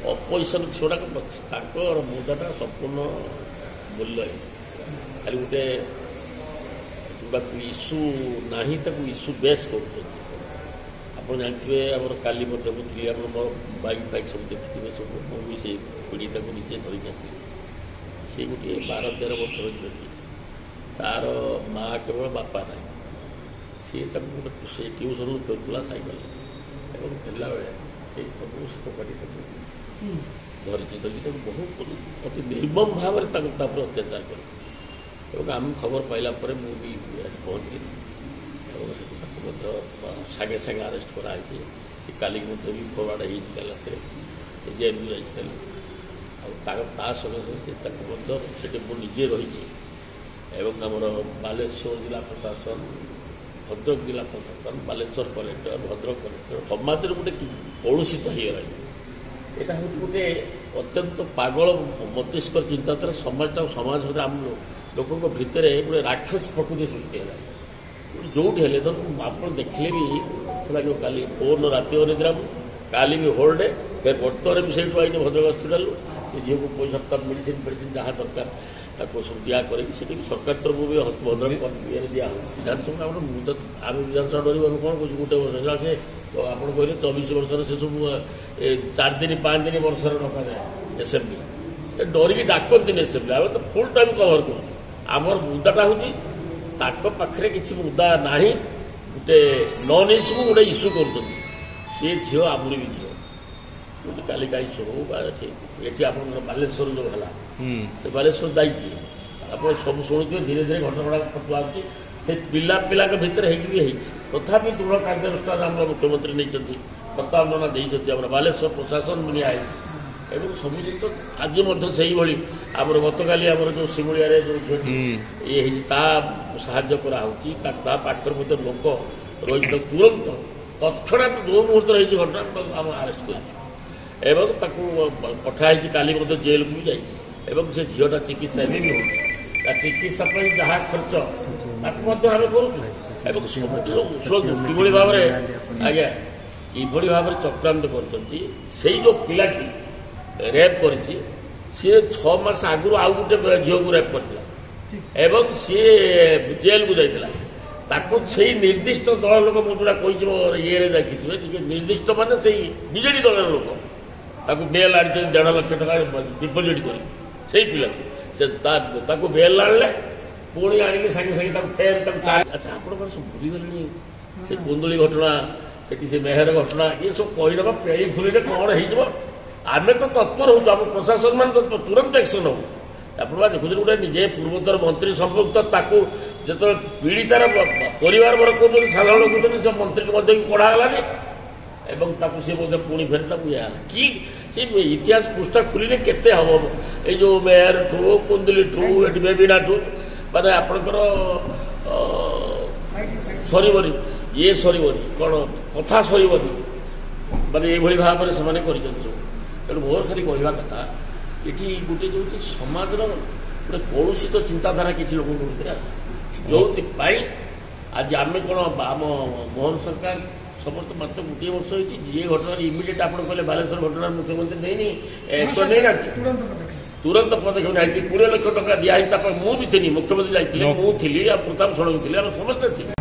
Opposition ସେଗୁଡ଼ାକ ତାଙ୍କର ମୁଦାଟା ସମ୍ପୂର୍ଣ୍ଣ ମୂଲ୍ୟହୀନ। ଖାଲି ଗୋଟେ ଇସ୍ୟୁ ନାହିଁ ତାକୁ ଇସ୍ୟୁ ବେସ୍ କରୁଛନ୍ତି। ଆପଣ ଜାଣିଥିବେ ଆମର କାଲି ମଧ୍ୟ ମୁଁ ଥିଲି, ଆପଣ ମୋର ବାଇକ୍ ଫାଇକ୍ ସବୁ ଦେଖିଥିବେ ସବୁ। ମୁଁ ବି ସେଇ ପୀଡ଼ିତାକୁ ନିଜେ ଧରିକି ଆସିଲି। ସେ ଗୋଟିଏ 12-13 ବର୍ଷର ଝିଅଟି, ତା'ର ମାଆ କେବଳ ବାପା ନାହିଁ। ସିଏ ତାକୁ ଗୋଟେ ସେ ଟ୍ୟୁସନ୍ରୁ ଫେରୁଥିଲା ସାଇକେଲରେ ଏବଂ ଫେରିଲା ବେଳେ ସେ ସବୁ ସେ ଟୋକାଟି ତାକୁ ଧରିଛି ତାକୁ ବହୁତ ଅତି ନିର୍ମମ ଭାବରେ ତାକୁ ତାପରେ ଅତ୍ୟାଚାର କରେ। ଏବଂ ଆମେ ଖବର ପାଇଲା ପରେ ମୁଁ ବି ପହଞ୍ଚିଲି ଏବଂ ସେଠି ତାକୁ ମଧ୍ୟ ସାଙ୍ଗେ ସାଙ୍ଗେ ଆରେଷ୍ଟ କରାହେଇଛି। କାଲିକି ମଧ୍ୟ ବି ଫରୱାର୍ଡ଼ ହେଇଛି କାଲି ରାତିରେ ଜେଲ୍କୁ ଯାଇଛି କାଲି। ଆଉ ତା ସଙ୍ଗେ ସଙ୍ଗେ ସେ ତାକୁ ମଧ୍ୟ ସେଠି ମୁଁ ନିଜେ ରହିଛି ଏବଂ ଆମର ବାଲେଶ୍ୱର ଜିଲ୍ଲା ପ୍ରଶାସନ, ଭଦ୍ରକ ଜିଲ୍ଲା ପ୍ରଶାସନ, ବାଲେଶ୍ୱର କଲେକ୍ଟର, ଭଦ୍ରକ କଲେକ୍ଟର ସମାଜରେ ଗୋଟେ କଳୁଷିତ ହେଇଗଲାଣି। ଏଇଟା ହେଉଛି ଗୋଟେ ଅତ୍ୟନ୍ତ ପାଗଳ ମସ୍ତିଷ୍କର ଚିନ୍ତାଧାରା। ସମାଜରେ ଆମ ଲୋକଙ୍କ ଭିତରେ ଗୋଟେ ରାକ୍ଷସ ପ୍ରକୃତି ସୃଷ୍ଟି ହେଲା। ଯେଉଁଠି ହେଲେ ତ ଆପଣ ଦେଖିଲେ ବି ଲାଗିବ କାଲି ଫୋନ୍ ରାତି ଅନିଦ୍ରା, କାଲି ବି ହୋଲ୍ ଡେ, ବର୍ତ୍ତମାନ ବି ସେଇଠୁ ଆଇନି ଭଦ୍ରକ ହସ୍ପିଟାଲରୁ ସେ ଝିଅକୁ ପଇସା ମେଡ଼ିସିନ ଯାହା ଦରକାର ତାକୁ ସବୁ ଦିଆ କରିକି ସେଠି ସରକାର ତରଫରୁ ବି ଭଦ୍ରକ ଇଏରେ ଦିଆହେଉଛି। ବିଧାନସଭା ଆମେ ବିଧାନସଭା ଡରିବୁ, ଆମେ କ'ଣ କହୁଛୁ ଗୋଟେ ବର୍ଷ ହେଲା ସେ ଆପଣ କହିଲେ 24 ବର୍ଷର ସେ ସବୁ 4 ଦିନ 5 ଦିନ ବର୍ଷର ଡକାଯାଏ ଏସେମ୍ବଲି। ଡରିକି ଡାକନ୍ତିନି ଏସେମ୍ବଲି, ଆମେ ତ ଫୁଲ୍ ଟାଇମ୍ କଭର କରୁଛୁ। ଆମର ମୁଦାଟା ହେଉଛି ତାଙ୍କ ପାଖରେ କିଛି ମୁଦା ନାହିଁ, ଗୋଟେ ନନ୍ ଇସ୍ୟୁକୁ ଗୋଟେ ଇସ୍ୟୁ କରୁଛନ୍ତି। ସିଏ ଝିଅ ଆହୁରି ବି ଝିଅ ଗୋଟେ କାଲି କାହିଁ ସବୁ ଏଠି ଆପଣଙ୍କର ବାଲେଶ୍ୱର ଯେଉଁ ହେଲା ସେ ବାଲେଶ୍ୱର ଯାଇଛି ଆପଣ ସବୁ ଶୁଣୁଥିବେ। ଧୀରେ ଧୀରେ ଘଟଣା ଆସୁଛି। ସେ ପିଲାଙ୍କ ଭିତରେ ହେଇକି ବି ହେଇଛି। ତଥାପି ଦୃଢ଼ କାର୍ଯ୍ୟାନୁଷ୍ଠାନ ଆମର ମୁଖ୍ୟମନ୍ତ୍ରୀ ନେଇଛନ୍ତି, ପ୍ରତାବନା ଦେଇଛନ୍ତି, ଆମର ବାଲେଶ୍ୱର ପ୍ରଶାସନ ନିଆ ହେଇଛି ଏବଂ ସବୁ ଜିନିଷ ଆଜି ମଧ୍ୟ ସେଇଭଳି। ଆମର ଗତକାଲି ଆମର ଯେଉଁ ଶିମୁଳିଆରେ ଯେଉଁ ଝିଅଟି ଇଏ ହେଇଛି ତା ସାହାଯ୍ୟ କରାହେଉଛି। ତା ପାଖରେ ମଧ୍ୟ ଲୋକ ରହିଛି। ତୁରନ୍ତ ତৎକ୍ଷଣାତ୍ ଯେଉଁ ମୁହୂର୍ତ୍ତରେ ହେଇଛି ଘଟଣା ତାକୁ ଆମେ ଆରେଷ୍ଟ କରିଛୁ ଏବଂ ତାକୁ ପଠାହେଇଛି। କାଲି ମଧ୍ୟ ଜେଲ୍କୁ ବି ଯାଇଛି ଏବଂ ସେ ଝିଅଟା ଚିକିତ୍ସା ବି ହେଉଛି। ତା ଚିକିତ୍ସା ପାଇଁ ଯାହା ଖର୍ଚ୍ଚ ତାକୁ ମଧ୍ୟ ଆମେ କରୁଛୁ ଏବଂ ଶୁଣନ୍ତୁ କିଭଳି ଭାବରେ ଆଜ୍ଞା କିଭଳି ଭାବରେ ଚକ୍ରାନ୍ତ କରୁଛନ୍ତି। ସେଇ ଯେଉଁ ପିଲାଟି ରେପ୍ କରିଛି ସିଏ 6 ମାସ ଆଗରୁ ଆଉ ଗୋଟେ ଝିଅକୁ ରେପ୍ କରିଥିଲା ଏବଂ ସିଏ ଜେଲ୍କୁ ଯାଇଥିଲା। ତାକୁ ସେଇ ନିର୍ଦ୍ଦିଷ୍ଟ ଦଳ ଲୋକ, ମୁଁ ଯେଉଁଟା କହିଛି ମୋ ଇଏରେ ଦେଖିଥିବେ, ନିର୍ଦ୍ଦିଷ୍ଟ ମାନେ ସେଇ ବିଜେଡି ଦଳର ଲୋକ ତାକୁ ବେଲ୍ ଆଣିଛନ୍ତି 1.5 ଲକ୍ଷ ଟଙ୍କା ଡିପୋଜିଟ୍ କରି ସେଇ ପିଲାକୁ। ସେ ତାକୁ ବେଲ୍ ଆଣିଲେ ପୁଣି ଆଣିକି ସାଙ୍ଗେ ସାଙ୍ଗେ ତାକୁ ଫେର ତାକୁ ଆଚ୍ଛା ଆପଣଙ୍କର ସବୁ ଭୁଲିଗଲେଣି ସେ କୁନ୍ଦୁଳି ଘଟଣା, ସେଠି ସେ ମେହେର ଘଟଣା, ଏସବୁ କହିଦେବା ପେଳି ଫୁଲିରେ କ'ଣ ହେଇଯିବ। ଆମେ ତ ତତ୍ପର ହେଉଛୁ, ଆମ ପ୍ରଶାସନ ମାନେ ତୁରନ୍ତ ଆକ୍ସନ୍ ହେବୁ। ଆପଣ ବା ଦେଖୁଛନ୍ତି ଗୋଟେ ନିଜେ ପୂର୍ବତର ମନ୍ତ୍ରୀ ସମ୍ପୃକ୍ତ, ତାକୁ ଯେତେବେଳେ ପୀଡ଼ିତାର ପରିବାର ବର୍ଗ କହୁଛନ୍ତି, ସାଧାରଣ କହୁଛନ୍ତି, ସେ ମନ୍ତ୍ରୀକୁ ମଧ୍ୟ କଢ଼ାଗଲାନି ଏବଂ ତାକୁ ସେ ମଧ୍ୟ ପୁଣି ଫେରି ତାକୁ ଇଏ ହେଲା। କି ସେ ଇତିହାସ ପୃଷ୍ଠା ଖୋଲିଲେ କେତେ ହେବ। ଏଇ ଯେଉଁ ମେୟରଠୁ, କୁନ୍ଦୁଲିଠୁ, ଏଠି ବେବିନାଠୁ ମାନେ ଆପଣଙ୍କର ସରିବନି, ଇଏ ସରିବନି, କ'ଣ କଥା ସରିବନି, ମାନେ ଏଇଭଳି ଭାବରେ ସେମାନେ କରିଛନ୍ତି ସବୁ। ତେଣୁ ମୋର ଖାଲି କହିବା କଥା ଏଠି ଗୋଟେ ଯେଉଁ ସମାଜର ଗୋଟେ କଳୁଷିତ ଚିନ୍ତାଧାରା କିଛି ଲୋକଙ୍କ ଭିତରେ ଆସେ, ଯେଉଁଥିପାଇଁ ଆଜି ଆମେ କ'ଣ ଆମ ମୋହନ ସରକାର ସମସ୍ତେ ମାତ୍ର ଗୋଟିଏ ବର୍ଷ ହେଇଛି। ଯିଏ ଘଟଣାରେ ଇମିଡ଼ିଏଟ୍ ଆପଣ କହିଲେ ବାଲେଶ୍ୱର ଘଟଣାର ମୁଖ୍ୟମନ୍ତ୍ରୀ ନେଇନି ଆକ୍ସନ୍ ନେଇନାହାନ୍ତି, ତୁରନ୍ତ ପଦକ୍ଷେପ ନେଇଛି। 20 ଲକ୍ଷ ଟଙ୍କା ଦିଆହେଇଛି। ତାପରେ ମୁଁ ବି ଥିଲି, ମୁଖ୍ୟମନ୍ତ୍ରୀ ଯାଇଥିଲେ, ମୁଁ ଥିଲି, ଆଉ ପ୍ରତାପ ଷଡ଼ଙ୍ଗୀ ଥିଲେ, ଆମେ ସମସ୍ତେ ଥିଲେ।